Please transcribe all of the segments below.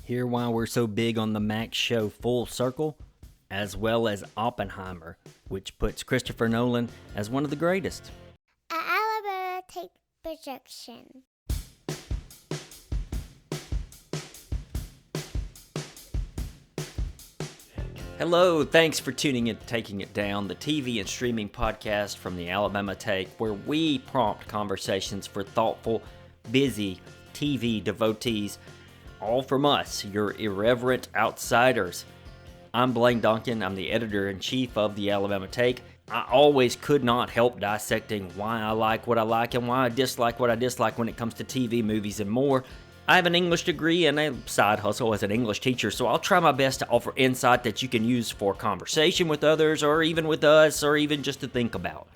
Hear why we're so big on the Max show Full Circle, as well as Oppenheimer, which puts Christopher Nolan as one of the greatest. An Alabama Take projection. Hello, thanks for tuning in to Taking It Down, the TV and streaming podcast from the Alabama Take, where we prompt conversations for thoughtful, busy TV devotees, all from us, your irreverent outsiders. I'm Blaine Duncan. I'm the editor-in-chief of the Alabama Take. I always could not help dissecting why I like what I like and why I dislike what I dislike when it comes to TV, movies, and more. I have an English degree and a side hustle as an English teacher, so I'll try my best to offer insight that you can use for conversation with others, or even with us, or even just to think about.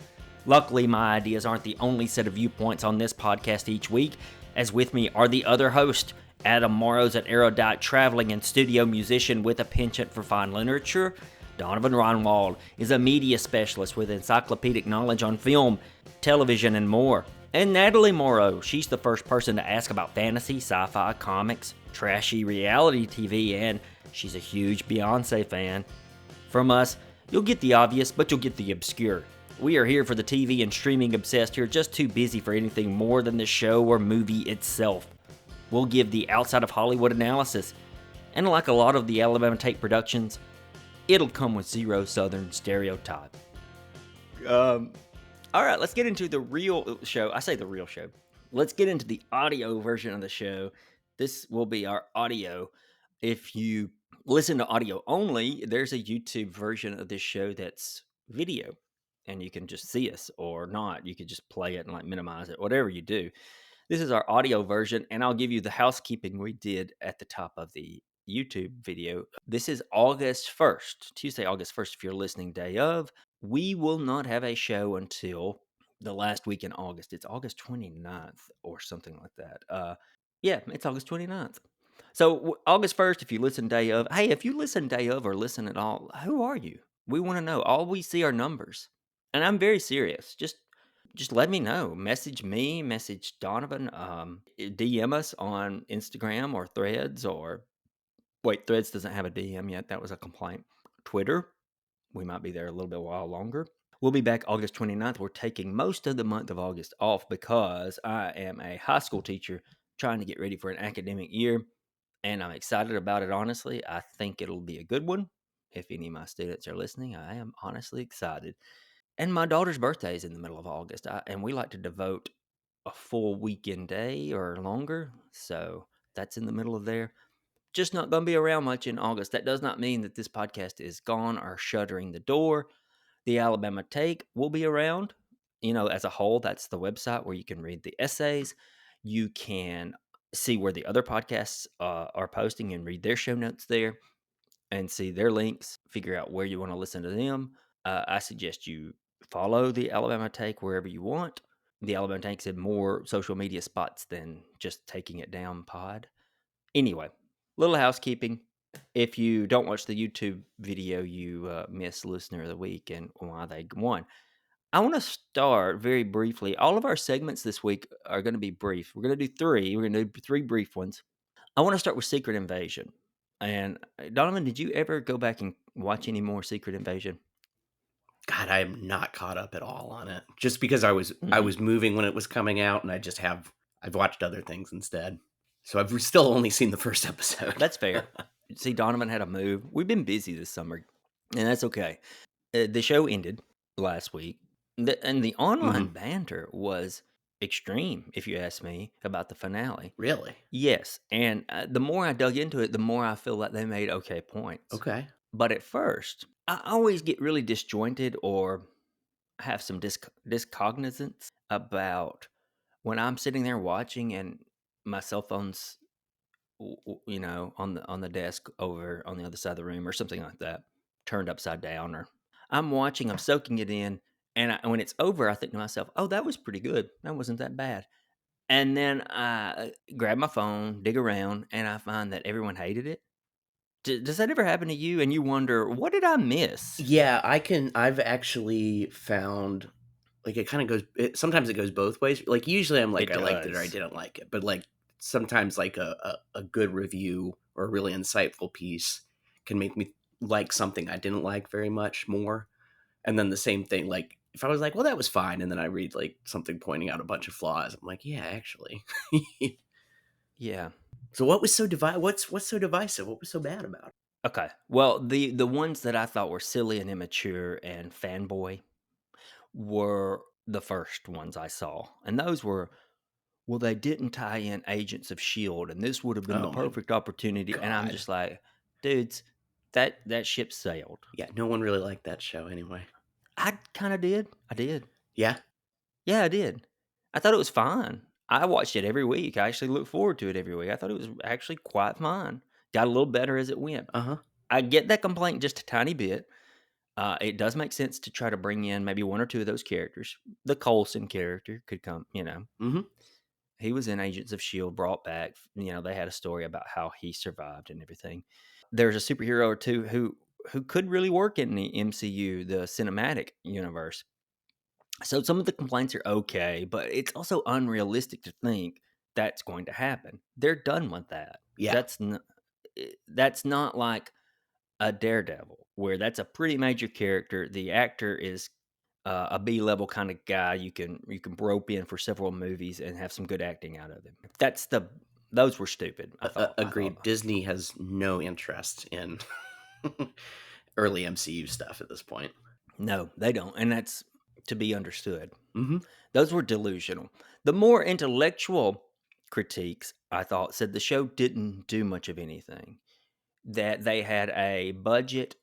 Luckily, my ideas aren't the only set of viewpoints on this podcast each week, as with me are the other host, Adam Morrow's an erudite traveling and studio musician with a penchant for fine literature. Donovan Ronwald is a media specialist with encyclopedic knowledge on film, television, and more. And Natalie Morrow, she's the first person to ask about fantasy, sci-fi, comics, trashy reality TV, and she's a huge Beyonce fan. From us, you'll get the obvious, but you'll get the obscure. We are here for the TV and streaming obsessed who are just too busy for anything more than the show or movie itself. We'll give the outside of Hollywood analysis, and like a lot of the Alabama Take productions, it'll come with zero Southern stereotype. All right, let's get into the real show. I say the real show. Let's get into the audio version of the show. This will be our audio. If you listen to audio only, there's a YouTube version of this show that's video, and you can just see us or not. You could just play it and like minimize it, whatever you do. This is our audio version, and I'll give you the housekeeping we did at the top of the YouTube video. This is August 1st, Tuesday, August 1st, if you're listening day of. We will not have a show until the last week in August. It's August 29th or something like that. Yeah, it's August 29th. So August 1st, if you listen day of, hey, if you listen day of or listen at all, who are you? We want to know. All we see are numbers. And I'm very serious. Just let me know. Message me, message Donovan, DM us on Instagram or Threads or... Wait, Threads doesn't have a DM yet. That was a complaint. Twitter, we might be there a little bit while longer. We'll be back August 29th. We're taking most of the month of August off because I am a high school teacher trying to get ready for an academic year, and I'm excited about it, honestly. I think it'll be a good one. If any of my students are listening, I am honestly excited. And my daughter's birthday is in the middle of August, and we like to devote a full weekend day or longer, so that's in the middle of there. Just not going to be around much in August. That does not mean that this podcast is gone or shuttering the door. The Alabama Take will be around, as a whole. That's the website where you can read the essays. You can see where the other podcasts are posting and read their show notes there and see their links, figure out where you want to listen to them. I suggest you follow the Alabama Take wherever you want. The Alabama Take's in more social media spots than just Taking It Down pod. Anyway, little housekeeping. If you don't watch the YouTube video, you miss Listener of the Week and why they won. I want to start very briefly. All of our segments this week are going to be brief. We're going to do three. We're going to do three brief ones. I want to start with Secret Invasion. And Donovan, did you ever go back and watch any more Secret Invasion? God, I am not caught up at all on it. Just because I was moving when it was coming out, and I've watched other things instead. So I've still only seen the first episode. That's fair. See, Donovan had a move. We've been busy this summer, and that's okay. The show ended last week, and the online banter was extreme, if you ask me, about the finale. Really? Yes, and the more I dug into it, the more I feel like they made okay points. Okay. But at first, I always get really disjointed or have some discognizance about when I'm sitting there watching and my cell phone's on the desk over on the other side of the room or something like that, turned upside down, or I'm watching, I'm soaking it in, and when it's over, I think to myself, oh, that was pretty good. That wasn't that bad. And then I grab my phone, dig around, and I find that everyone hated it. Does that ever happen to you? And you wonder, what did I miss? Yeah, I've actually found, like, it kind of goes, sometimes it goes both ways. Like, usually I'm like, I liked it or I didn't like it. But, like, sometimes like a good review or a really insightful piece can make me like something I didn't like very much more. And then the same thing, like if I was like, well, that was fine, and then I read like something pointing out a bunch of flaws, I'm like, yeah, actually. Yeah. So what was so what's so divisive? What was so bad about it? Okay. Well, the ones that I thought were silly and immature and fanboy were the first ones I saw. And those were, well, they didn't tie in Agents of Shield, and this would have been the Oh my perfect opportunity. And I'm god. just like, dudes, that ship sailed. Yeah, no one really liked that show anyway. I kind of did. I did. Yeah. Yeah, I did. I thought it was fine. I watched it every week. I actually look forward to it every week. I thought it was actually quite fine. Got a little better as it went. Uh-huh. I get that complaint just a tiny bit. It does make sense to try to bring in maybe one or two of those characters. The Coulson character could come, Mhm. he was in Agents of S.H.I.E.L.D., brought back. They had a story about how he survived and everything. There's a superhero or two who could really work in the MCU, the cinematic universe. So some of the complaints are okay, but it's also unrealistic to think that's going to happen. They're done with that. Yeah. That's not like a Daredevil, where that's a pretty major character. The actor is a B-level kind of guy. You can rope in for several movies and have some good acting out of him. Those were stupid. I thought. Agreed. Disney has no interest in early MCU stuff at this point. No, they don't, and that's to be understood. Mhm. Those were delusional. The more intellectual critiques, I thought, said the show didn't do much of anything. That they had a budget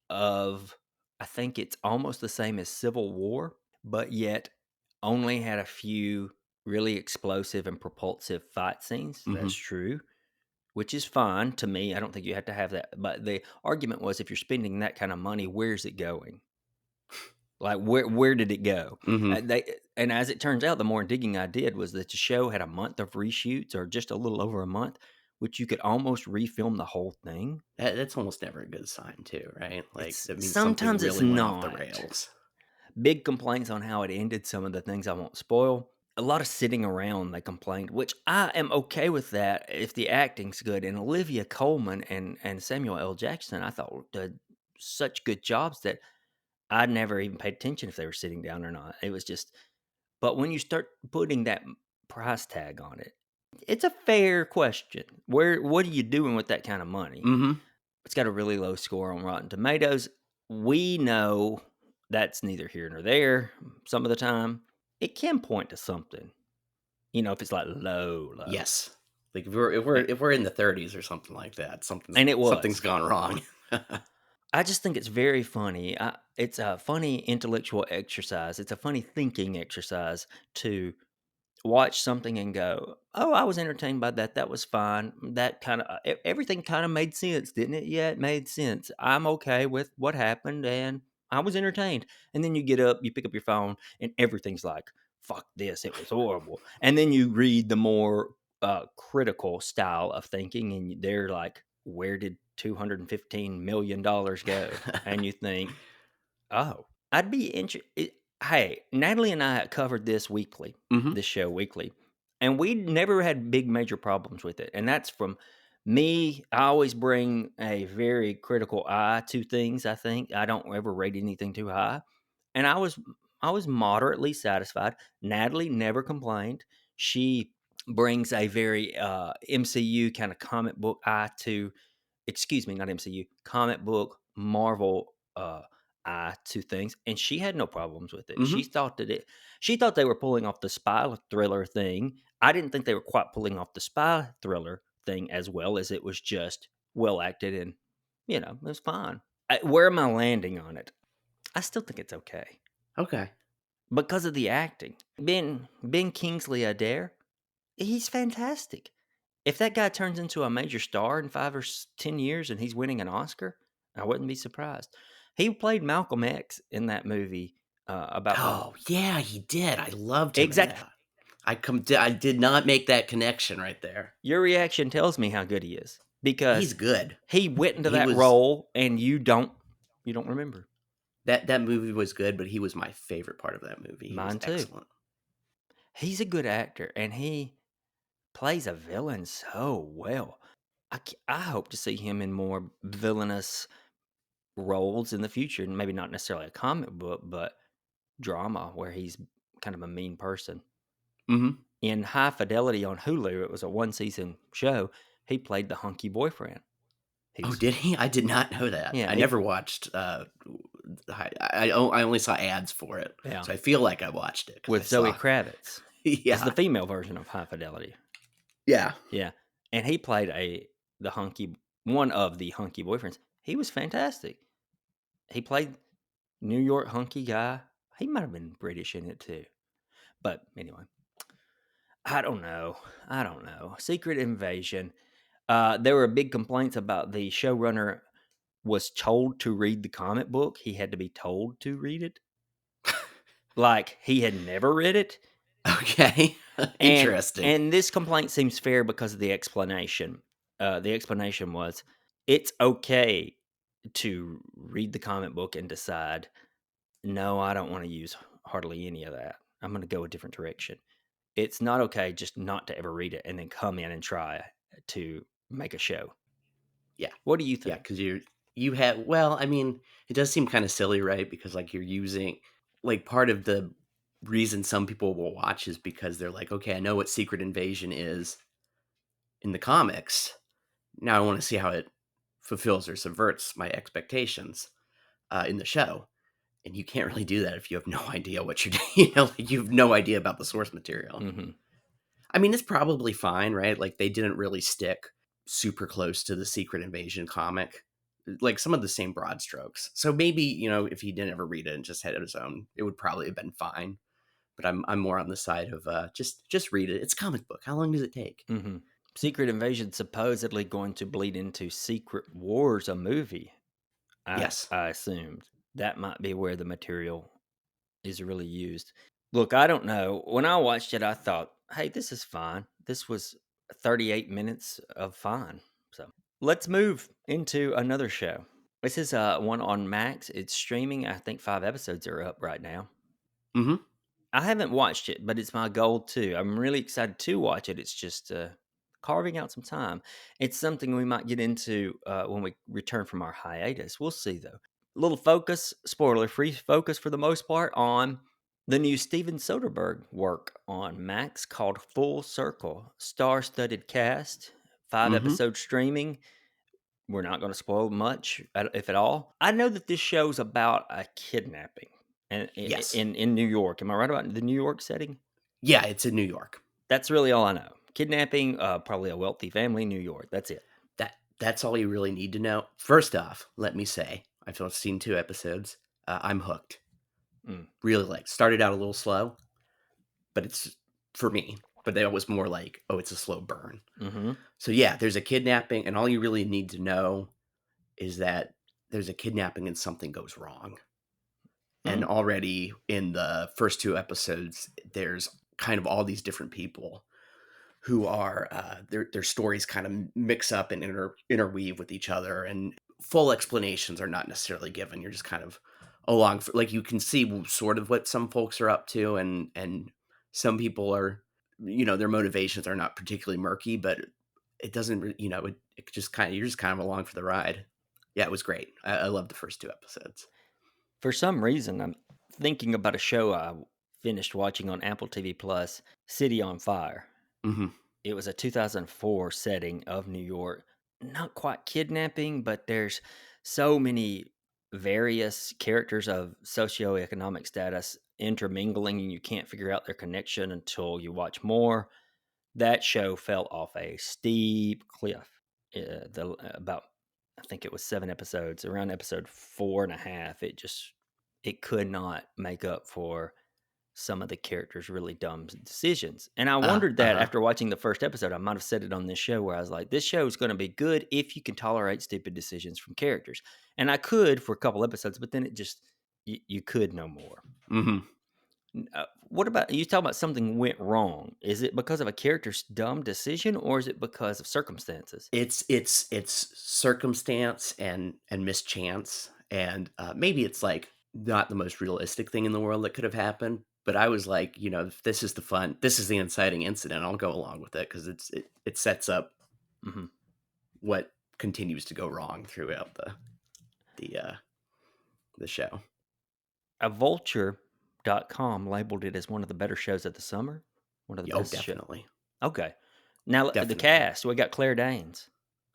of, I think it's almost the same as Civil War, but yet only had a few really explosive and propulsive fight scenes. That's Mhm. true, which is fine to me. I don't think you have to have that. But the argument was, if you're spending that kind of money, where's it going? Like, where did it go? Mhm. And as it turns out, the more digging I did was that the show had a month of reshoots, or just a little over a month, which you could almost refilm the whole thing. That's almost never a good sign too, right? Like It's that means something sometimes it's really went off the not. rails. Big complaints on how it ended, some of the things I won't spoil. A lot of sitting around, they complained, which I am okay with that if the acting's good. And Olivia Colman and Samuel L. Jackson, I thought did such good jobs that I never even paid attention if they were sitting down or not. It was just, but when you start putting that price tag on it, it's a fair question. What are you doing with that kind of money? Mhm. It's got a really low score on Rotten Tomatoes. We know that's neither here nor there. Some of the time, it can point to something. If it's like low, Yes. Like if we're in the 30s or something like that, and it something's was. gone wrong. I just think it's very funny. It's a funny intellectual exercise. It's a funny thinking exercise to watch something and go, "Oh, I was entertained by that. That was fine. That kind of everything kind of made sense, didn't it? Yeah, it made sense. I'm okay with what happened, and I was entertained." And then you get up, you pick up your phone, and everything's like, "Fuck this! It was horrible." And then you read the more critical style of thinking, and they're like, "Where did $215 million go?" And you think, oh, I'd be interested. Hey, Natalie and I covered Mhm. this show weekly, and we never had big major problems with it. And that's from me. I always bring a very critical eye to things. I think I don't ever rate anything too high, and I was moderately satisfied. Natalie never complained. She brings a very MCU kind of comic book eye to, excuse me, not MCU, comic book, Marvel eye to things, and she had no problems with it. Mhm. She thought they were pulling off the spy thriller thing. I didn't think they were quite pulling off the spy thriller thing as well as it was just well acted, and it was fine. Where am I landing on it? I still think it's okay Okay. because of the acting. Ben Kingsley Adair, he's fantastic. If that guy turns into a major star in 5 or 10 years and he's winning an Oscar, I wouldn't be surprised. He played Malcolm X in that movie about the Oh, yeah, he did. I loved him in exact. that. I did not make that connection right there. Your reaction tells me how good he is He's because good. he went into He that was role and you don't remember. that movie was good, but he was my favorite part of that movie. He was Mine too. excellent. He's a good actor, and plays a villain so well. I hope to see him in more villainous roles in the future, and maybe not necessarily a comic book, but drama where he's kind of a mean person. Mm-hmm. In High Fidelity on Hulu, it was a one-season show. He played the hunky boyfriend. He Oh, was, did he? I did not know that. yeah, I never watched. I only saw ads for it, yeah, so I feel like I watched it because I with Zoe saw. Kravitz. It's the Yeah, female version of High Fidelity. yeah. Yeah, and he played the hunky one of the hunky boyfriends. He was fantastic. He played New York hunky guy. He might have been British in it too. But anyway, I don't know. I don't know. Secret Invasion. There were big complaints about the showrunner was told to read the comic book. He had to be told to read it. Like he had never read it. Okay, And interesting. and this complaint seems fair because of the explanation. The explanation was it's okay to read the comic book and decide, no, I don't want to use hardly any of that. I'm going to go a different direction. It's not okay just not to ever read it and then come in and try to make a show. Yeah, What do you yeah, think? because you have. Well, I mean, it does seem kind of silly, right? Because like you're using like part of the reason some people will watch is because they're like, okay, I know what Secret Invasion is in the comics. Now I want to see how it fulfills or subverts my expectations in the show. And you can't really do that if you have no idea what you're doing. Like you have no idea about the source material. Hmm. I mean, it's probably fine, right? Like they didn't really stick super close to the Secret Invasion comic, like some of the same broad strokes. So maybe if he didn't ever read it and just had his own, it would probably have been fine. But I'm more on the side of just read it. It's a comic book. How long does it take? Hmm. Secret Invasion supposedly going to bleed into Secret Wars, a movie. Yes. I assumed that might be where the material is really used. Look, I don't know. When I watched it, I thought, hey, this is fine. This was 38 minutes of fine. So let's move into another show. This is one on Max. It's streaming. I think 5 episodes are up right now. Mm-hmm. I haven't watched it, but it's my goal too. I'm really excited to watch it. It's just carving out some time. It's something we might get into when we return from our hiatus. We'll see though. Little focus, spoiler free focus for the most part, on the new Steven Soderbergh work on Max called Full Circle. Star studded cast, 5 Mm-hmm. episode streaming. We're not going to spoil much, if at all. I know that this show's about a kidnapping Yes. in New York. Am I right about the New York setting? Yeah, it's in New York. That's really all I know. Kidnapping, probably a wealthy family in New York. That's it. That's all you really need to know. First off, let me say, I've only seen 2 episodes. I'm hooked. Mm. Really like started out a little slow, but it's for me. But that was more like, oh, it's a slow burn. Mm-hmm. So yeah, there's a kidnapping, and all you really need to know is that there's a kidnapping and something goes wrong. And Mm. already in the first 2 episodes, there's kind of all these different people who are their stories kind of mix up and interweave with each other, and full explanations are not necessarily given. You're just kind of along for, like you can see sort of what some folks are up to, and some people are their motivations are not particularly murky, but it doesn't it just kind of you're just kind of along for the ride. Yeah, it was great. I love the first 2 episodes. For some reason, I'm thinking about a show I finished watching on Apple TV Plus, City on Fire. Hmm. It was a 2004 setting of New York. Not quite kidnapping, but there's so many various characters of socioeconomic status intermingling, and you can't figure out their connection until you watch more. That show fell off a steep cliff. About, I think it was 7 episodes. Around episode 4.5, it could not make up for some of the characters' really dumb decisions. And I wondered that Uh-huh. after watching the first episode. I might have said it on this show where I was like, this show is going to be good if you can tolerate stupid decisions from characters. And I could for a couple episodes, but then it just, you could no more. Hmm. What about you? Talk about something went wrong. Is it because of a character's dumb decision, or is it because of circumstances? It's circumstance and mischance, and maybe it's like not the most realistic thing in the world that could have happened, But I was like, if this is the inciting incident, I'll go along with it because it sets up Mhm. what continues to go wrong throughout the show. A vulture.com labeled it as one of the better shows of the summer. One of the Oh, best shows. definitely. Okay. Now, the Definitely. cast, we got Claire Danes.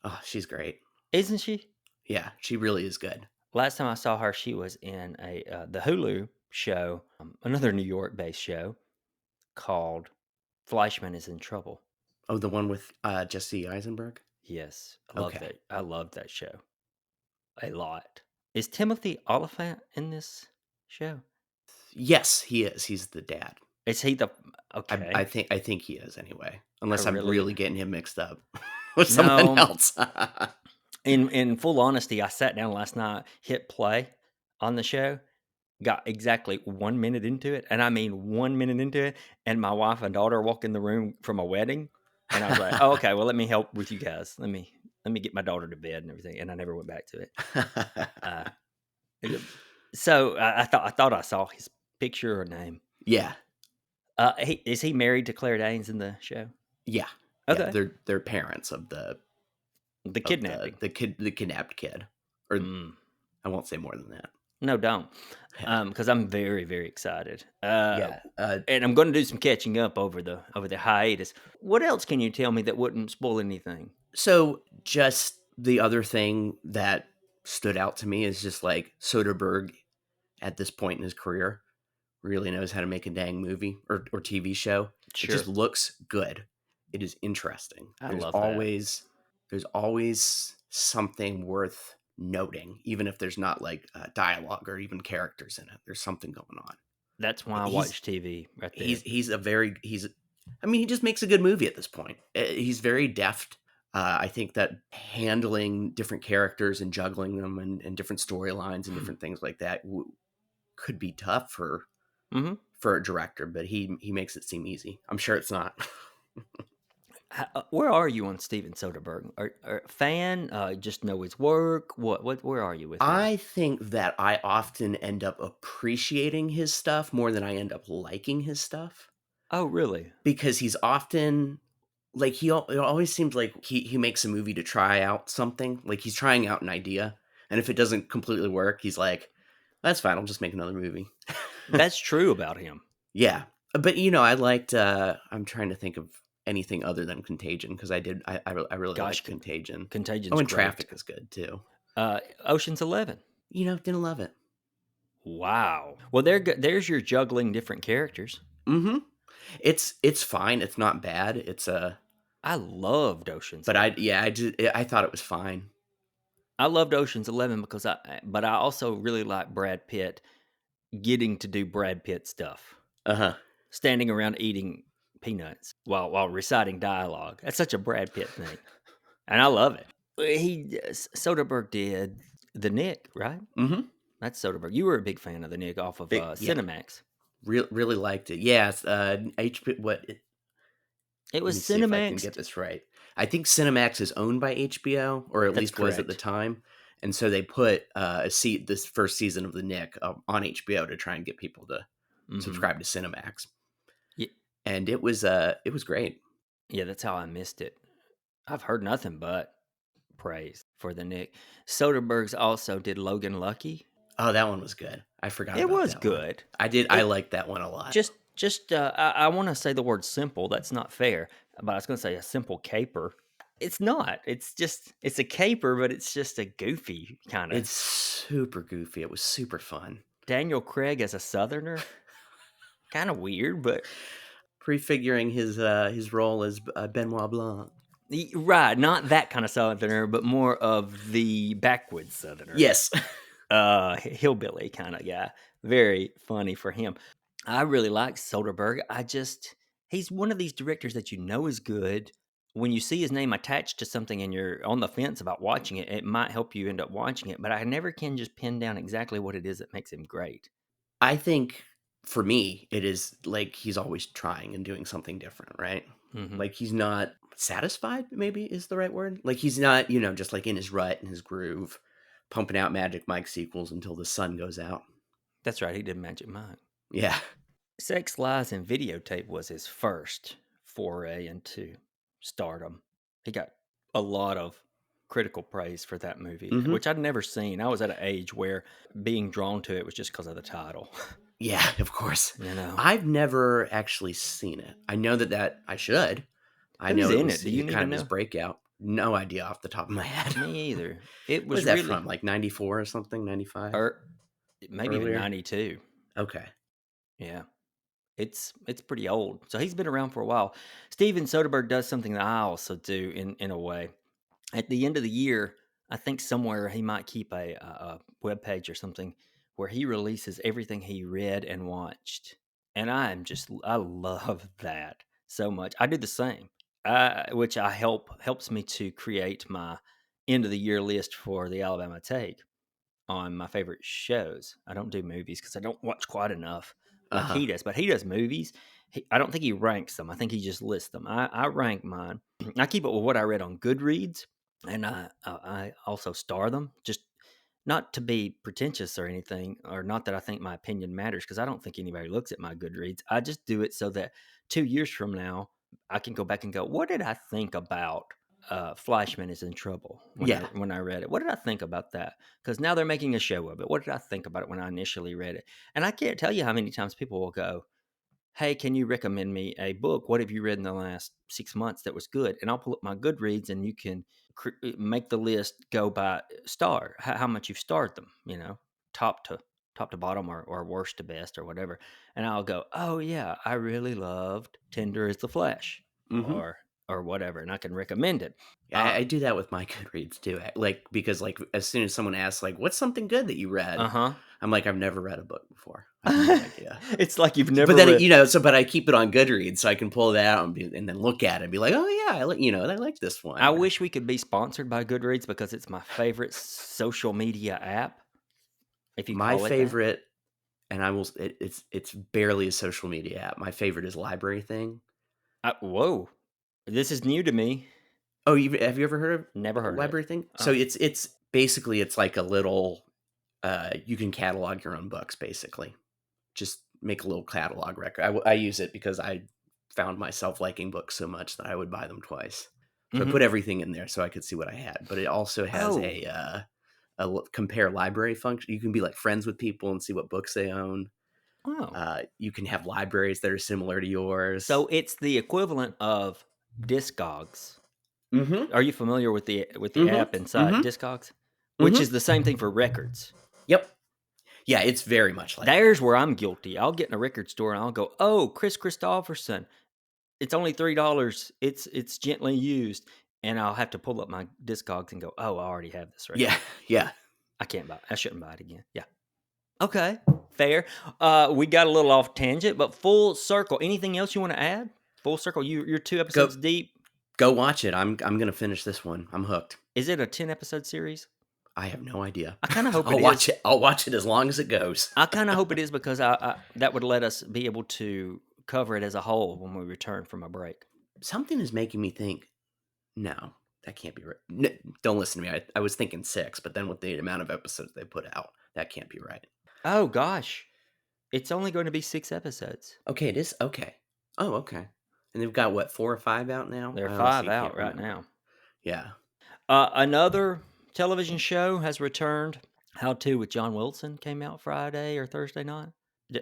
Oh, she's great. Isn't she? Yeah, she really is good. Last time I saw her, she was in the Hulu show, another New York-based show called Fleischman is in Trouble. Oh, the one with Jesse Eisenberg? Yes, I love Okay. that. I love that show a lot. Is Timothy Oliphant in this show? Yes, he is. He's the dad. Is he the I okay? think he is anyway. I Unless I'm really really getting him mixed up with someone no. else. In full honesty, I sat down last night, hit play on the show, got exactly 1 minute into it, and I mean 1 minute into it, and my wife and daughter walk in the room from a wedding, and I was like, "Oh, okay, well, let me help with you guys. Let me get my daughter to bed and everything," and I never went back to it. Uh, so I thought I saw his picture or name. Yeah. Is he married to Claire Danes in the show? Yeah. Yeah, Okay. they're parents of the The of the kidnapping. the kidnapped kid. Or Mm. I won't say more than that. No, don't. Yeah. Because I'm very, very excited. Yeah. And I'm going to do some catching up over the hiatus. What else can you tell me that wouldn't spoil anything? So just the other thing that stood out to me is just like Soderbergh at this point in his career really knows how to make a dang movie or TV show. It Sure, just looks good. It is interesting. I love that. There's always something worth noting, even if there's not like dialogue or even characters in it. There's something going on. That's why I He's watch TV right there. he's I mean, he just makes a good movie at this point. He's very deft. I think that handling different characters and juggling them and different storylines and different things like that could be tough hmm for a director, but he makes it seem easy. I'm sure it's not. Where are you on Steven Soderbergh? Are a fan? Just know his work? What? Where are you with him? I think that I often end up appreciating his stuff more than I end up liking his stuff Oh, really? because he's often like it always seems like he makes a movie to try out something. Like he's trying out an idea, and if it doesn't completely work, he's like, "That's fine. I'll just make another movie." That's true about him. Yeah, but I liked. I'm trying to think of anything other than Contagion because I really Gosh, liked Contagion. Oh, Contagion's and great. Traffic is good too. Ocean's 11. Didn't love it. Wow. Well, there's your juggling different characters. Mm-hmm. It's fine. It's not bad. I loved Ocean's But 11. I thought it was fine. I loved Ocean's 11 because but I also really like Brad Pitt getting to do Brad Pitt stuff, Uh-huh. standing around eating peanuts while reciting dialogue. That's such a Brad Pitt thing, and I love it. Soderbergh did The Nick, right? Mm-hmm. That's Soderbergh. You were a big fan of The Nick off of Yeah. Cinemax. Really liked it. Yes, HP It let was me see if I can Cinemax. get this right. I think Cinemax is owned by HBO, or at That's least was at the correct. time. And so they put this first season of The Nick on HBO to try and get people to hmm subscribe to Cinemax. Yeah, And it was great. yeah, that's how I missed it. I've heard nothing but praise for The Nick. Soderbergh's also did Logan Lucky. Oh, that one was good. I forgot It about was that one. good. I It liked that one a lot. I want to say the word simple. That's not fair, but I was going to say a simple caper. It's not. It's a caper, but it's just a goofy kind of. It's super goofy. It was super fun. Daniel Craig as a Southerner, kind of weird, but Prefiguring his role as Benoit Blanc. Right, not that kind of Southerner, but more of the backwoods Southerner. Yes. Hillbilly kind of guy. Very funny for him. I really like Soderbergh. He's one of these directors that you know is good. When you see his name attached to something and you're on the fence about watching it, it might help you end up watching it. But I never can just pin down exactly what it is that makes him great. I think for me, it is like he's always trying and doing something different, right? hmm Like he's not satisfied, maybe is the right word. Like he's not, just like in his rut and his groove, pumping out Magic Mike sequels until the sun goes out. That's right. He did Magic Mike. Yeah. Sex, Lies, and Videotape was his first foray into stardom. He got a lot of critical praise for that movie, Mm-hmm. which I'd never seen. I was at an age where being drawn to it was just because of the title. Yeah, of course. You know, I've never actually seen it. I know that I should. I who's know it in was it? Do you kind even of his know? breakout. No idea off the top of my head. Me either. It Where's was that really, from? Like 94 or something? 95? or maybe even Earlier? 92. Okay. Yeah. It's pretty old. So he's been around for a while. Steven Soderbergh does something that I also do in a way. At the end of the year, I think somewhere he might keep a web page or something where he releases everything he read and watched. And I love that so much. I do the same, which helps me to create my end of the year list for the Alabama Take on my favorite shows. I don't do movies because I don't watch quite enough like Uh-huh. he does, but he does movies. I don't think he ranks them. I think he just lists them. I rank mine. I keep it with what I read on Goodreads, and I also star them, just not to be pretentious or anything, or not that I think my opinion matters, because I don't think anybody looks at my Goodreads. I just do it so that 2 years from now, I can go back and go, what did I think about Fleischman is in trouble Yeah. when I read it? What did I think about that? Because now they're making a show of it. What did I think about it when I initially read it? And I can't tell you how many times people will go, hey, can you recommend me a book? What have you read in the last 6 months that was good? And I'll pull up my Goodreads, and you can make the list go by star, how much you've starred them, top to bottom, or worst to best, or whatever. And I'll go, oh yeah, I really loved Tender as the Flesh, Mm-hmm. or whatever, and I can recommend it. I do that with my Goodreads too. Like, because like as soon as someone asks like, what's something good that you read? Uh-huh. I'm like, I've never read a book before. I have no idea. It's like you've But never then read. but I keep it on Goodreads so I can pull that out and then look at it and be like, oh yeah, I like this one. I wish we could be sponsored by Goodreads because it's my favorite social media app, if you My call it that. favorite, and it's barely a social media app. My favorite is Library Thing. Whoa, this is new to me. Oh, have you ever heard Never of heard of it. Library Thing? So it's basically it's like a little you can catalog your own books basically. Just make a little catalog record. I use it because I found myself liking books so much that I would buy them twice. So I Mhm. put everything in there so I could see what I had. But it also has Oh, compare library function. You can be like friends with people and see what books they own. wow. You can have libraries that are similar to yours. So it's the equivalent of Discogs. Mm-hmm. Are you familiar with the app Mm-hmm. inside Mm-hmm. Discogs? Which Mm-hmm. is the same thing for records. Yep. Yeah, it's very much like that. There's where I'm guilty. I'll get in a record store and I'll go, "Oh, Chris Christopherson. It's only $3. It's gently used." And I'll have to pull up my Discogs and go, "Oh, I already have this record. Yeah, yeah. I can't buy it. I shouldn't buy it again." Yeah. Okay, fair. We got a little off tangent, but full circle. Anything else you want to add? Full circle. You're 2 Go episodes deep. go watch it. I'm gonna finish this one. I'm hooked. Is it a 10-episode series? I have no idea. I kind of hope I'll it watch is. it. I'll watch it as long as it goes. I kind of hope it is because I that would let us be able to cover it as a whole when we return from a break. Something is making me think, no, that can't be right. No, don't listen to me. I was thinking 6, but then with the amount of episodes they put out, that can't be right. Oh gosh, it's only going to be 6 episodes. Okay, it is. Okay. Oh, okay. And they've got what, 4 or 5 out now? There are I 5 honestly out can't right remember. now. Yeah. Another television show has returned. How To with John Wilson came out Friday or Thursday night.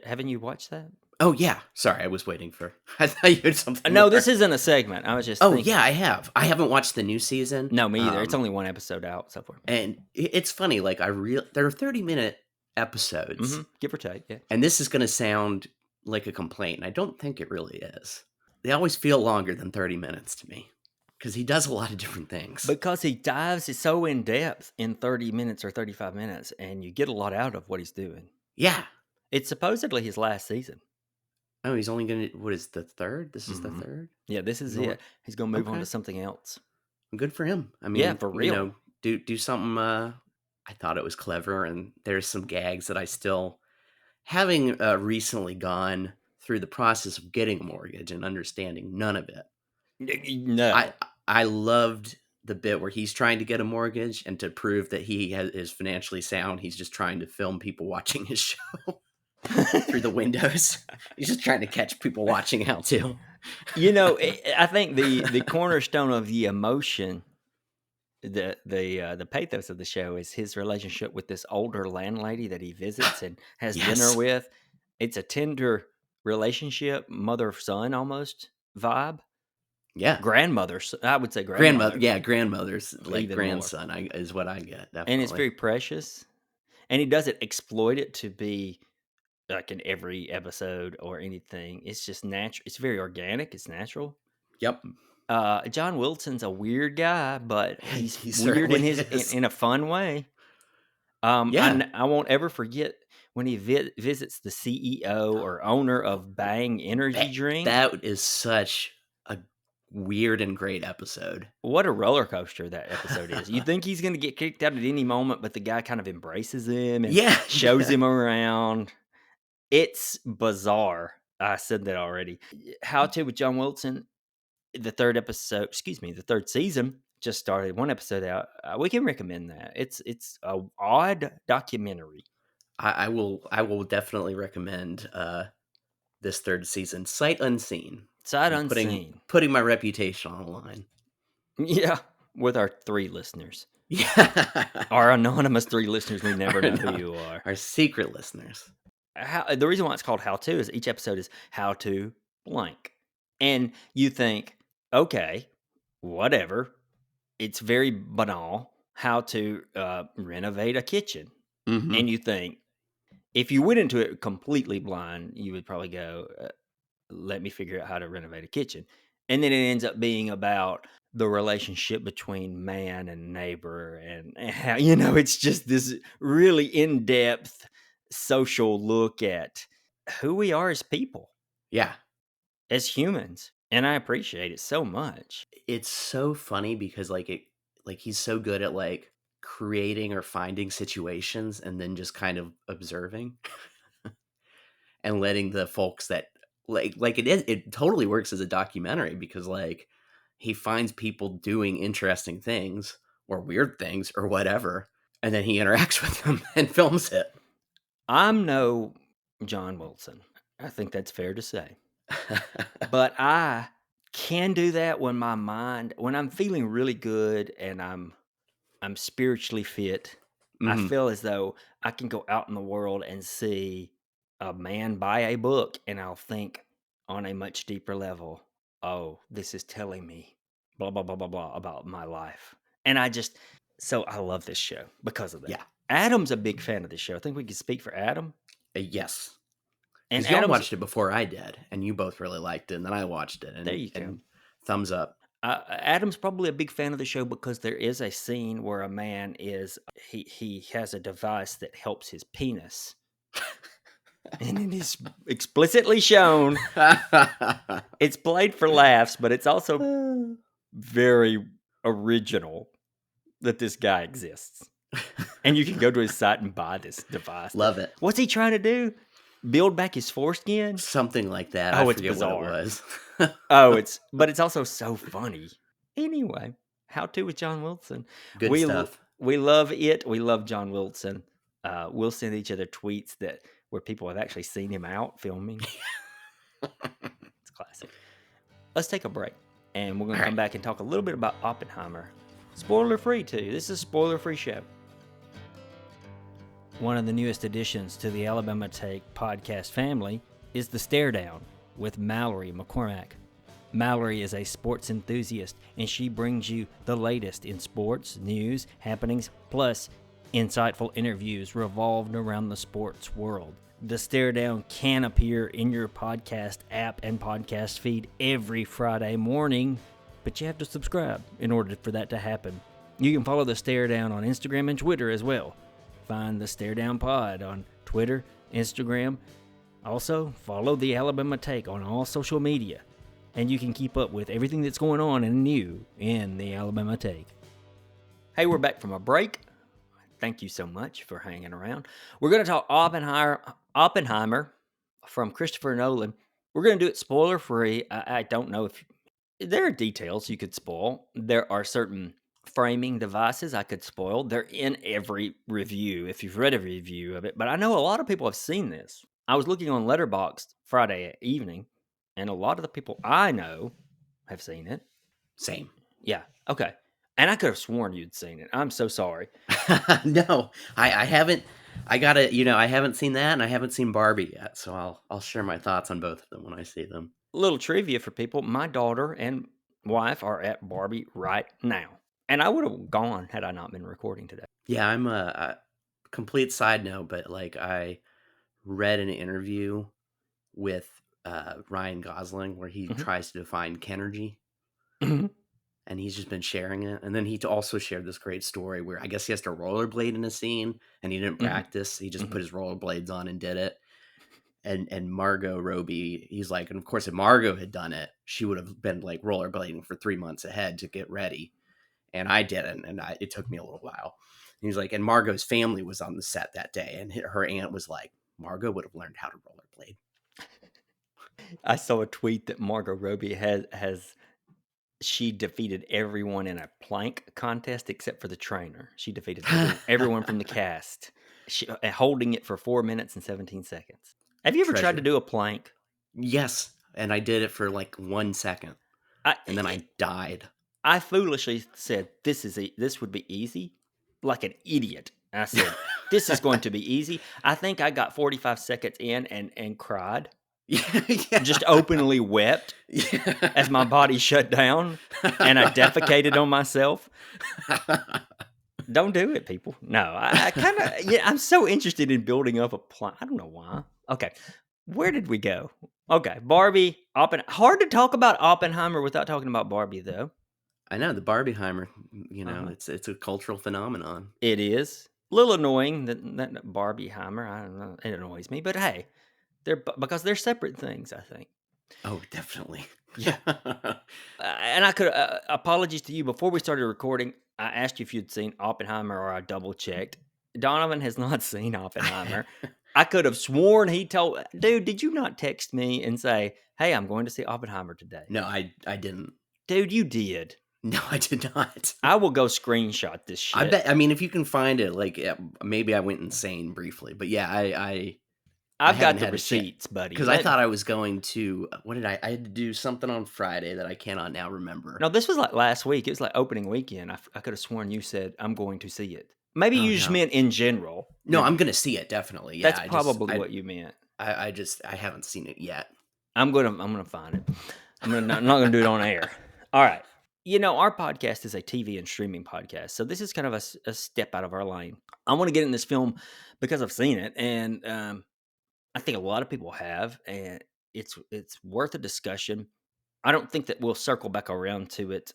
Haven't you watched that? Oh, yeah. Sorry, I was waiting for. I thought you had something No, more. this isn't a segment. I was just Oh, thinking. yeah, I have. I haven't watched the new season. No, me either. It's only 1 episode out so far. And it's funny. Like there are 30-minute episodes, Give or take, yeah. and this is going to sound like a complaint. And I don't think it really is. They always feel longer than 30 minutes to me because he does a lot of different things. Because he dives so in depth in 30 minutes or 35 minutes, and you get a lot out of what he's doing. Yeah. It's supposedly his last season. Oh, he's only going to. What is the third? This is the third. Yeah, this is it. He's going to move on to something else. Good for him. I mean, Yeah, for real. Do something. I thought it was clever, and there's some gags that I still, having recently gone through the process of getting a mortgage and understanding none of it. No. I loved the bit where he's trying to get a mortgage, and to prove that he is financially sound, he's just trying to film people watching his show. through the windows. He's just trying to catch people watching How To. I think the cornerstone of the emotion, the pathos of the show is his relationship with this older landlady that he visits and has dinner Yes. with. It's a tender relationship, mother-son almost vibe. Yeah. Grandmother, I would say grandmother. Grandmother's like Even more. grandson is what I get, definitely. And it's very precious. And he doesn't exploit it to be like in every episode or anything. It's just natural. It's very organic. It's natural. Yep. John Wilson's a weird guy, but he's He weird in certainly his is. in a fun way. Yeah. I won't ever forget when he visits the CEO or owner of Bang Energy Drink. That is such a weird and great episode. What a roller coaster that episode is. You think he's going to get kicked out at any moment, but the guy kind of embraces him and shows him around. It's bizarre. I said that already. How To with John Wilson, the third season just started. One episode out. We can recommend that. It's a odd documentary. I will definitely recommend this third season, sight unseen. Sight unseen. Putting my reputation on the line. Yeah, with our 3 listeners. Yeah. Our anonymous 3 listeners. We never know who you are. Our secret listeners. The reason why it's called How To is each episode is how to blank. And you think, okay, whatever. It's very banal. How to renovate a kitchen. Mm-hmm. And you think, if you went into it completely blind, you would probably go, let me figure out how to renovate a kitchen. And then it ends up being about the relationship between man and neighbor. And how, it's just this really in-depth social look at who we are as people. Yeah. As humans. And I appreciate it so much. It's so funny because he's so good at like creating or finding situations and then just kind of observing and letting the folks that it totally works as a documentary because like he finds people doing interesting things or weird things or whatever, and then he interacts with them and films it. I'm no John Wilson. I think that's fair to say. But I can do that when I'm feeling really good and I'm spiritually fit. I feel as though I can go out in the world and see a man buy a book and I'll think on a much deeper level, oh, this is telling me blah, blah, blah, blah, blah about my life. And so I love this show because of that. Yeah. Adam's a big fan of this show. I think we can speak for Adam. Yes. And Because y'all watched it before I did, and you both really liked it, and then I watched it, and there you go. Thumbs up. Adam's probably a big fan of the show because there is a scene where a man he has a device that helps his penis. And it is explicitly shown. It's played for laughs, but it's also very original that this guy exists. And you can go to his site and buy this device. Love it. What's he trying to do? Build back his foreskin? Something like that. Oh, I it's forget bizarre. what it was. But it's also so funny. Anyway, How To with John Wilson. Good stuff. We love it. We love John Wilson. We'll send each other tweets where people have actually seen him out filming. It's classic. Let's take a break, and we're going to come back and talk a little bit about Oppenheimer. Spoiler free too. This is a spoiler free show. One of the newest additions to the Alabama Take podcast family is The Stare Down with Mallory McCormack. Mallory is a sports enthusiast, and she brings you the latest in sports, news, happenings, plus insightful interviews revolved around the sports world. The Stare Down can appear in your podcast app and podcast feed every Friday morning, but you have to subscribe in order for that to happen. You can follow The Stare Down on Instagram and Twitter as well. Find The Stare Down Pod on Twitter, Instagram. Also, follow the Alabama Take on all social media, and you can keep up with everything that's going on and new in the Alabama Take. Hey, we're back from a break. Thank you so much for hanging around. We're going to talk Oppenheimer from Christopher Nolan. We're going to do it spoiler-free. I don't know if there are details you could spoil. There are certain framing devices I could spoil. They're in every review, if you've read a review of it. But I know a lot of people have seen this. I was looking on Letterboxd Friday evening, and a lot of the people I know have seen it. Same. Yeah. Okay. And I could have sworn you'd seen it. I'm so sorry. No, I haven't. I gotta, I haven't seen that, and I haven't seen Barbie yet. So I'll share my thoughts on both of them when I see them. Little trivia for people: my daughter and wife are at Barbie right now, and I would have gone had I not been recording today. Yeah, I'm a complete side note, but like I read an interview with Ryan Gosling where he Mhm. tries to define Kenergy, Mhm. and he's just been sharing it. And then he also shared this great story where I guess he has to rollerblade in a scene, and he didn't Mhm. practice. He just Mhm. put his rollerblades on and did it. And Margot Robbie, he's like, and of course, if Margot had done it, she would have been like rollerblading for 3 months ahead to get ready. And I didn't, and it took me a little while. And he's like, and Margot's family was on the set that day, and her aunt was like, Margot would have learned how to rollerblade. I saw a tweet that Margot Robbie has she defeated everyone in a plank contest except for the trainer. She defeated everyone from the cast, holding it for 4 minutes and 17 seconds. Have you ever tried to Treasure. do a plank? Yes, and I did it for like 1 second, and then I died. I foolishly said this would be easy, like an idiot. I said this is going to be easy. I think I got 45 seconds in and cried, Yeah. just openly wept as my body shut down, and I defecated on myself. Don't do it, people. No, I kind of I'm so interested in building up a plan. I don't know why. Okay, where did we go? Okay, Barbie, hard to talk about Oppenheimer without talking about Barbie, though. I know the Barbieheimer. Uh-huh. It's a cultural phenomenon. It is a little annoying that Barbieheimer. I don't know. It annoys me, but hey, because they're separate things. I think. Oh, definitely. Yeah. And I could apologies to you before we started recording. I asked you if you'd seen Oppenheimer, or I double checked. Donovan has not seen Oppenheimer. I could have sworn he told, dude, did you not text me and say, hey, I'm going to see Oppenheimer today? No, I didn't. Dude, you did. No, I did not. I will go screenshot this I shit. bet. I mean, if you can find it, like maybe I went insane briefly, but yeah, I I've got haven't the had a chance receipts, buddy. because I thought I was going to. What did I? I had to do something on Friday that I cannot now remember. No, this was like last week. It was like opening weekend. I could have sworn you said, I'm going to see it. Maybe Oh you just no, meant in general. no, I'm gonna see it definitely. Yeah, That's probably what you meant. I haven't seen it yet. I'm gonna find it. I'm not gonna do it on air. All right. Our podcast is a TV and streaming podcast, so this is kind of a step out of our lane. I want to get in this film because I've seen it, and I think a lot of people have, and it's worth a discussion. I don't think that we'll circle back around to it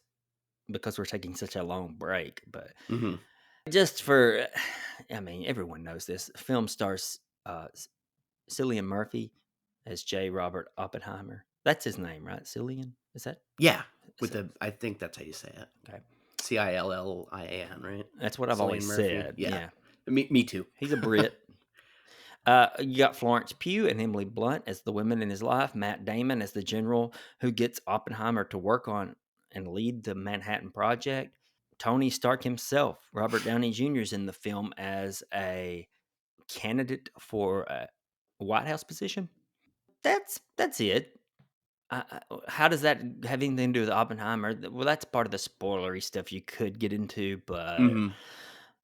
because we're taking such a long break, but Hmm. just for, I mean, everyone knows this. Film stars Cillian Murphy as J. Robert Oppenheimer. That's his name, right? Cillian? Is that? Yeah, Is with that the I think that's how you say it. okay? Cillian, right? That's what I've Cillian always Murphy. said. Yeah, Yeah. me too. He's a Brit. You got Florence Pugh and Emily Blunt as the women in his life, Matt Damon as the general who gets Oppenheimer to work on and lead the Manhattan Project. Tony Stark himself, Robert Downey Jr., is in the film as a candidate for a White House position. That's it. How does that have anything to do with Oppenheimer? Well, that's part of the spoilery stuff you could get into, but Hmm.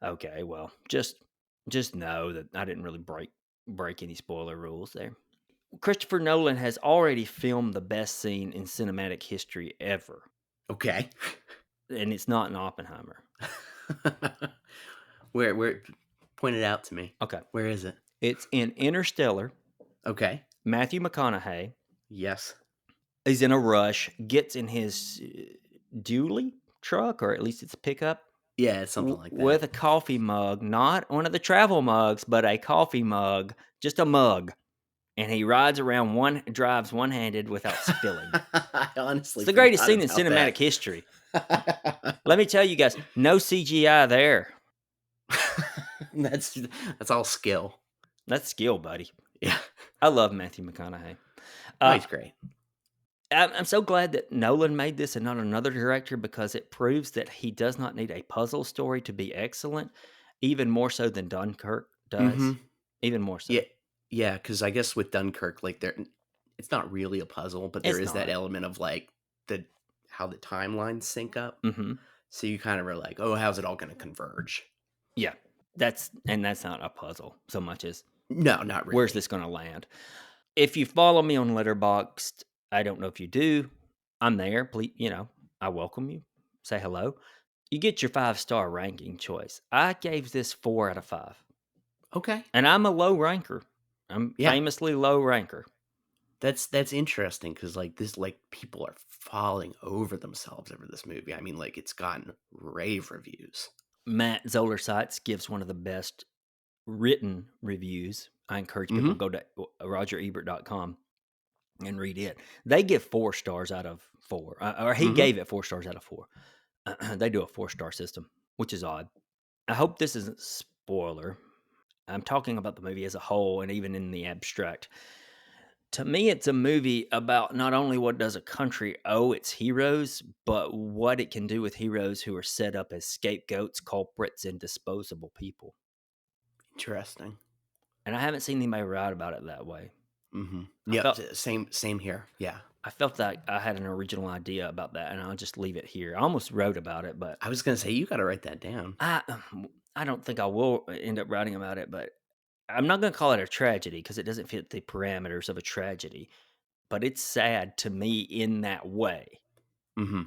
okay, well, just know that I didn't really break any spoiler rules there. Christopher Nolan has already filmed the best scene in cinematic history ever, Okay. and it's not in Oppenheimer. Where point it out to me. Okay, Where is it? it's in Interstellar. Okay. Matthew McConaughey Yes. is in a rush, gets in his dually truck, or at least it's a pickup, Yeah, it's something like with that. a coffee mug, not one of the travel mugs, but a coffee mug, just a mug. And he drives one-handed without spilling. I honestly It's the greatest forgot scene in about cinematic that. history. Let me tell you guys, no CGI there. That's all skill. That's skill, buddy. Yeah. I love Matthew McConaughey. Oh, he's great. I'm so glad that Nolan made this and not another director, because it proves that he does not need a puzzle story to be excellent, even more so than Dunkirk Hmm. does. Even more so. Yeah. Yeah, because I guess with Dunkirk, like it's not really a puzzle, but there It's is that not. element of like the how the timelines sync up. Hmm. So you kind of are like, oh, how's it all going to converge? Yeah, that's not a puzzle so much as No, not where's really. this going to land. If you follow me on Letterboxd, I don't know if you do. I'm there. Please, I welcome you. Say hello. You get your 5-star ranking choice. I gave this 4 out of 5, Okay. and I'm a low ranker. I'm Yeah, famously low ranker. that's interesting because like this, like people are falling over themselves over this movie. I mean, like it's gotten rave reviews. Matt Zoller Sites gives one of the best written reviews. I encourage people to Mm-hmm. go to rogerebert.com and read it. They give 4 stars out of 4, or he Mm-hmm. gave it 4 stars out of 4. They do a 4-star system, which is odd. I hope this isn't spoiler. I'm talking about the movie as a whole and even in the abstract. To me, it's a movie about not only what does a country owe its heroes, but what it can do with heroes who are set up as scapegoats, culprits, and disposable people. Interesting. And I haven't seen anybody write about it that way. Mm-hmm. I Yep. felt Same here. Yeah. I felt that I had an original idea about that, and I'll just leave it here. I almost wrote about it, but I was gonna say you got to write that down. I I don't think I will end up writing about it. But I'm not going to call it a tragedy because it doesn't fit the parameters of a tragedy. But it's sad to me in that way. Mm-hmm.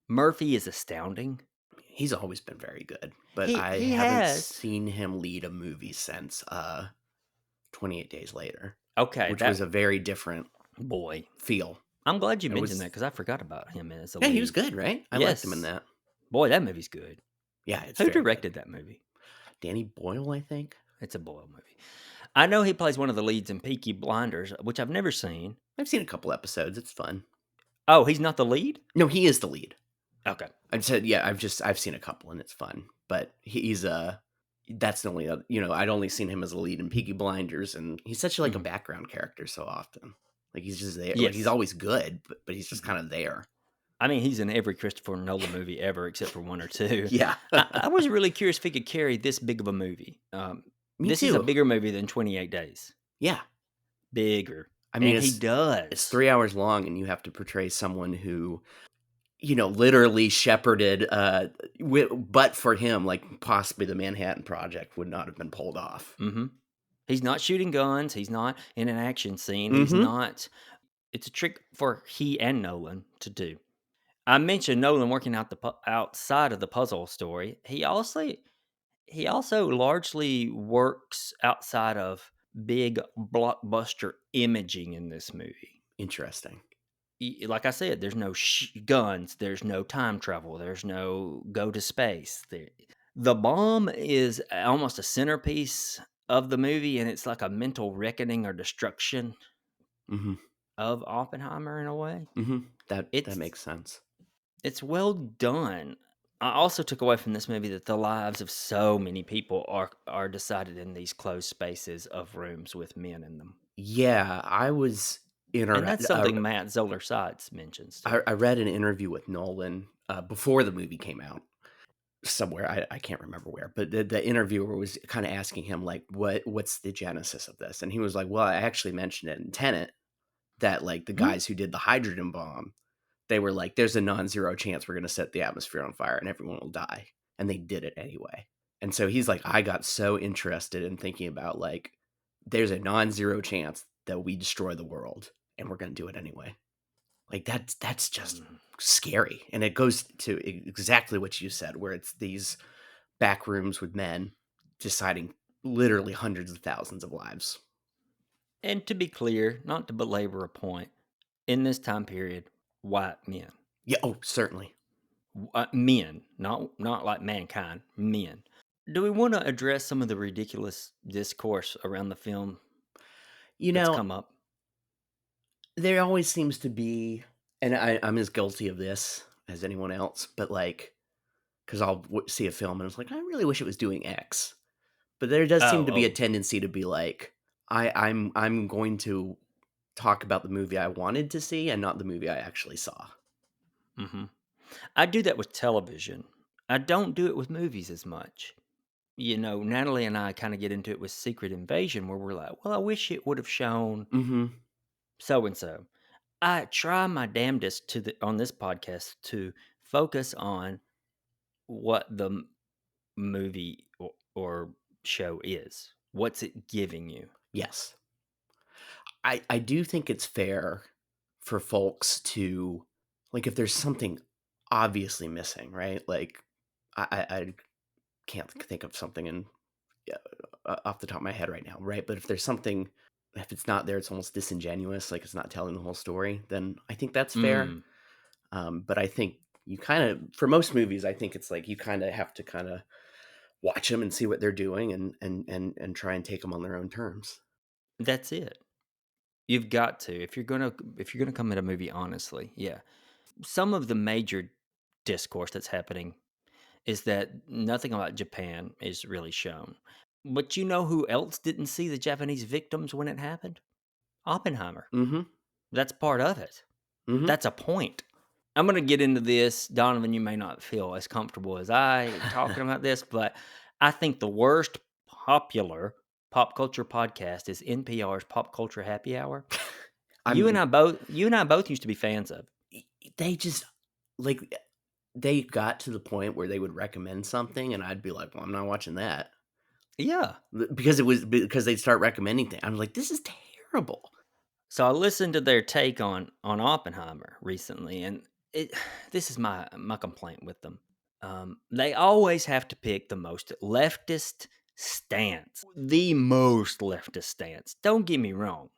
Murphy is astounding. He's always been very good, but He I he haven't has. seen him lead a movie since 28 Days Later, Okay, which was that a very different boy. feel. I'm glad you It mentioned that was because I forgot about him as a yeah, he was lead. good, right? I liked him in Yes, that. boy, that movie's good. Yeah, it's Who very good. directed that movie? Danny Boyle, I think. It's a Boyle movie. I know he plays one of the leads in Peaky Blinders, which I've never seen. I've seen a couple episodes. It's fun. Oh, he's not the lead? No, he is the lead. Okay. I've said yeah. I've seen a couple and it's fun, but he's that's the only I'd only seen him as a lead in Peaky Blinders, and he's such like a Mhm. background character so often. Like he's just there. Like he's Yes. always good, but he's just Mhm. kind of there. I mean, he's in every Christopher Nolan movie ever except for 1 or 2. Yeah, I was really curious if he could carry this big of a movie. me This is a too. bigger movie than 28 Days. Yeah, Bigger. I mean And he it's does. 3 hours long, and you have to portray someone who literally shepherded. But for him, like possibly the Manhattan Project would not have been pulled off. Hmm. He's not shooting guns. He's not in an action scene. He's Mm-hmm. not. It's a trick for he and Nolan to do. I mentioned Nolan working out outside of the puzzle story. He also largely works outside of big blockbuster imaging in this movie. Interesting. Like I said, there's no guns, there's no time travel, there's no go to space. The bomb is almost a centerpiece of the movie, and it's like a mental reckoning or destruction Mm-hmm. of Oppenheimer in a way. Mm-hmm. That It's makes sense. it's well done. I also took away from this movie that the lives of so many people are decided in these closed spaces of rooms with men in them. Yeah, I was And inter that's something Matt Zoller Seitz mentions too. I read an interview with Nolan before the movie came out somewhere. I can't remember where, but the interviewer was kind of asking him like, what's the genesis of this? And he was like, well, I actually mentioned it in Tenet that like the Mhm. guys who did the hydrogen bomb, they were like, there's a non-zero chance we're going to set the atmosphere on fire and everyone will die, and they did it anyway. And so he's like, I got so interested in thinking about like, there's a non-zero chance that we destroy the world, and we're going to do it anyway. Like that's just Mhm. scary, and it goes to exactly what you said, where it's these back rooms with men deciding literally hundreds of thousands of lives. And to be clear, not to belabor a point, in this time period, white men, Yeah, oh, certainly. men, not like mankind, men. Do we want to address some of the ridiculous discourse around the film You that's know, come up? there always seems to be, and I'm as guilty of this as anyone else, but like, because I'll see a film and it's like, I really wish it was doing X, but there does seem Oh, to be a oh, tendency to be like, I'm going to talk about the movie I wanted to see and not the movie I actually saw. hmm I do that with television. I don't do it with movies as much. Natalie and I kind of get into it with Secret Invasion, where we're like, well, I wish it would have shown Mm-hmm. so and so. I try my damnedest on this podcast to focus on what the movie or show is. What's it giving you? Yes. I do think it's fair for folks to, like, if there's something obviously missing, right? Like, I can't think of something off the top of my head right now, right? But if there's something, if it's not there, it's almost disingenuous, like it's not telling the whole story, then I think that's fair. Mm, But I think you kind of, for most movies, I think it's like you kind of have to kind of watch them and see what they're doing and try and take them on their own terms. that's it. You've got to if you're gonna come at a movie honestly. Yeah, some of the major discourse that's happening is that nothing about Japan is really shown. But you know who else didn't see the Japanese victims when it happened? Oppenheimer. Mm-hmm. That's part of it. Mm-hmm. That's a point. I'm going to get into this. Donovan, you may not feel as comfortable as I talking about this, but I think the worst popular pop culture podcast is NPR's Pop Culture Happy Hour. I'm You and I both used to be fans of. they just like they got to the point where they would recommend something and I'd be like, well, I'm not watching that. Yeah. Because they'd start recommending things. I'm like, this is terrible. So I listened to their take on Oppenheimer recently, and it this is my complaint with them. They always have to pick the most leftist stance, the most leftist stance. Don't get me wrong,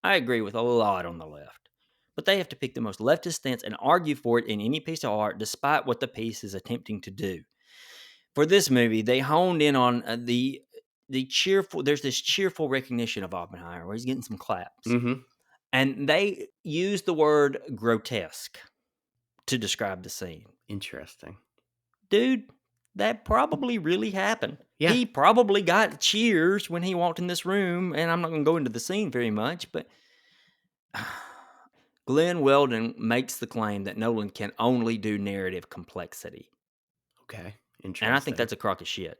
I agree with a lot on the left, but they have to pick the most leftist stance and argue for it in any piece of art, despite what the piece is attempting to do. For this movie, they honed in on the cheerful. There's this cheerful recognition of Oppenheimer where he's getting some claps. Mm-hmm. And they use the word grotesque to describe the scene. Interesting. Dude, that probably really happened. Yeah. He probably got cheers when he walked in this room, and I'm not going to go into the scene very much, but Glenn Weldon makes the claim that Nolan can only do narrative complexity. Okay. And I think Interesting. that's a crock of shit.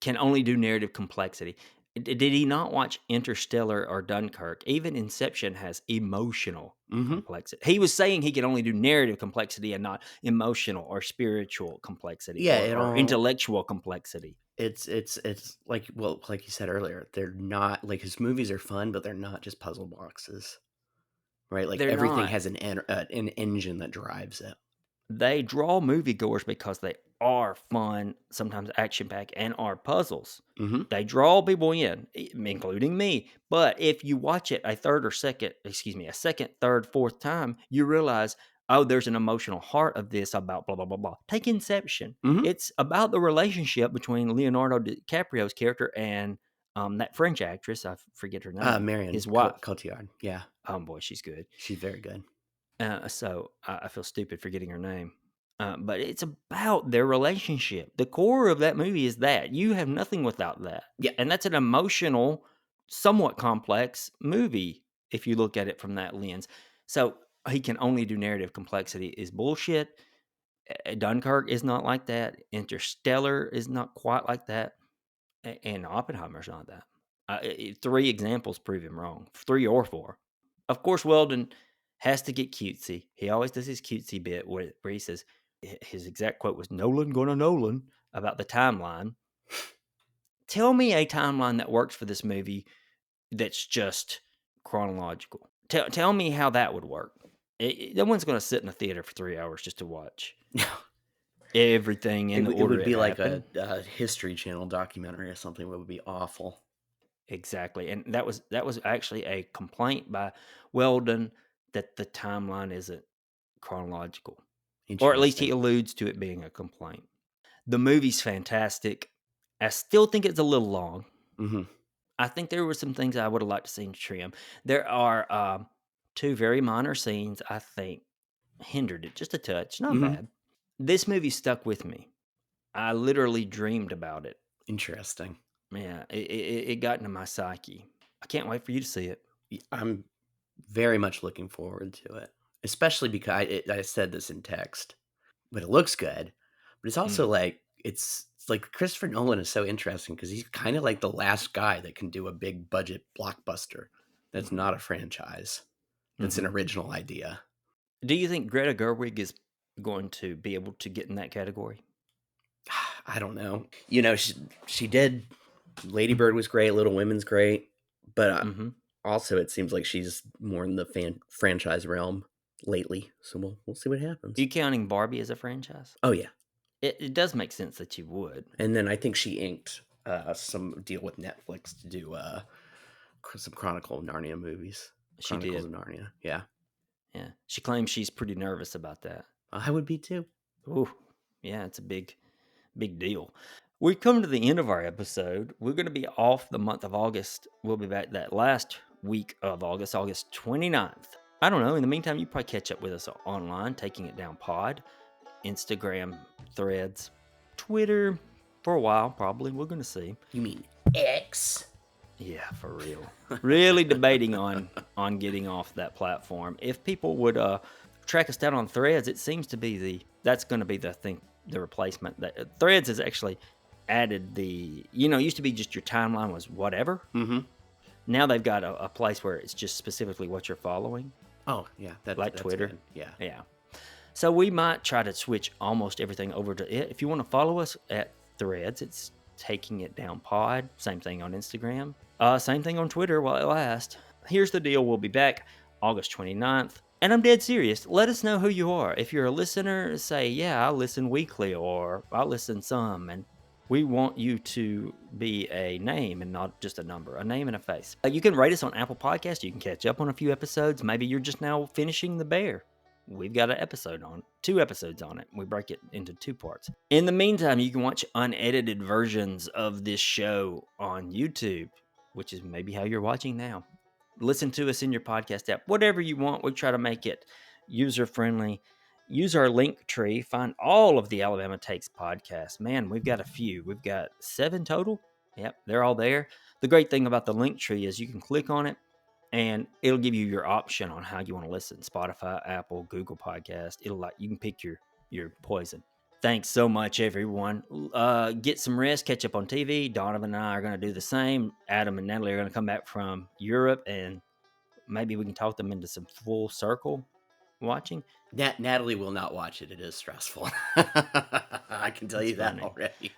Can only do narrative complexity. Did he not watch Interstellar or Dunkirk? Even Inception has emotional Mm-hmm. complexity. He was saying he could only do narrative complexity and not emotional or spiritual complexity Yeah, or intellectual complexity. it's like, well, like you said earlier, they're not like his movies are fun, but they're not just puzzle boxes, right? Like They're everything not. has an engine that drives it. They draw moviegoers because they are fun, sometimes action packed, and are puzzles. Mm-hmm. They draw people in, including me. But if you watch it a second, third, fourth time, you realize, oh, there's an emotional heart of this about blah, blah, blah, blah. Take Inception. Mm-hmm. It's about the relationship between Leonardo DiCaprio's character and that French actress. I forget her name. Marion His wife. Cotillard. Yeah, Oh, boy, she's good. she's very good. So I feel stupid forgetting her name. But it's about their relationship. The core of that movie is that. You have nothing without that. Yeah. And that's an emotional, somewhat complex movie if you look at it from that lens. So he can only do narrative complexity is bullshit. Dunkirk is not like that. Interstellar is not quite like that. And Oppenheimer's not that. 3 examples prove him wrong. 3 or 4. Of course, Weldon has to get cutesy. He always does his cutesy bit where he says his exact quote was Nolan gonna Nolan about the timeline. Tell me a timeline that works for this movie that's just chronological. Tell me how that would work. No one's going to sit in a theater for 3 hours just to watch everything in the It order would be like happened. a History Channel documentary or something. That would be awful. Exactly, and that was actually a complaint by Weldon that the timeline isn't chronological, or at least he Interesting. alludes to it being a complaint. The movie's fantastic. I still think it's a little long. Mm-hmm. I think there were some things I would have liked to see trim. There are 2 very minor scenes I think hindered it just a touch. Not Mm-hmm. bad. This movie stuck with me. I literally dreamed about it. Interesting. Yeah, it got into my psyche. I can't wait for you to see it. I'm very much looking forward to it, especially because I said this in text, but it looks good. But it's also like it's It's like Christopher Nolan is so interesting because he's kind of like the last guy that can do a big budget blockbuster that's Mhm. not a franchise. That's an Mhm. original idea. Do you think Greta Gerwig is going to be able to get in that category? I don't know. You know, she did. Lady Bird was great. Little Women's great, but Mm-hmm. also it seems like she's more in the franchise realm lately. So we'll see what happens. Are you counting Barbie as a franchise? Oh yeah, It does make sense that you would. and then I think she inked some deal with Netflix to do some Chronicle of Narnia movies. She Chronicles did. of Narnia. Yeah, Yeah. She claims she's pretty nervous about that. I would be too. Ooh, yeah, it's a big deal. We've come to the end of our episode. We're going to be off the month of August. We'll be back that last week of August, August 29th. I don't know. In the meantime, you probably catch up with us online, Taking It Down Pod, Instagram, Threads, Twitter, for a while, probably. We're going to see. You mean X? Yeah, for real. Really debating on getting off that platform. If people would track us down on Threads, it seems to be that's going to be the thing, the replacement. That Threads has actually added it used to be just your timeline was whatever. Mm-hmm. Now they've got a place where it's just specifically what you're following, Oh yeah, like that's Twitter. good. Yeah. Yeah. So we might try to switch almost everything over to it. If you want to follow us at Threads, it's Taking It Down Pod. Same thing on Instagram. Same thing on Twitter while it lasts. Here's the deal. We'll be back August 29th. And I'm dead serious. Let us know who you are. If you're a listener, say, yeah, I listen weekly or I listen some. And we want you to be a name and not just a number, a name and a face. You can rate us on Apple Podcasts. You can catch up on a few episodes. Maybe you're just now finishing The Bear. We've got two episodes on it. We break it into 2 parts. In the meantime, you can watch unedited versions of this show on YouTube, which is maybe how you're watching now. Listen to us in your podcast app, whatever you want. We try to make it user friendly. Use our link tree. Find all of the Alabama Takes podcasts. Man, we've got a few. We've got 7 total. Yep, they're all there. The great thing about the link tree is you can click on it and it'll give you your option on how you want to listen. Spotify, Apple, Google Podcast. You can pick your poison. Thanks so much, everyone. Get some rest, catch up on TV. Donovan and I are going to do the same. Adam and Natalie are going to come back from Europe, and maybe we can talk them into some full circle watching. Natalie will not watch it. It is stressful. I can tell you that already.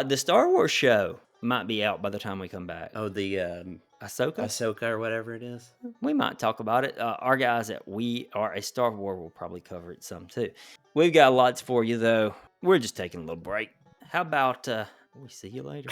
The Star Wars show might be out by the time we come back. Oh, the Ahsoka or whatever it is. We might talk about it. Our guys at We Are a Star Wars will probably cover it some too. We've got lots for you though. We're just taking a little break. How about we see you later?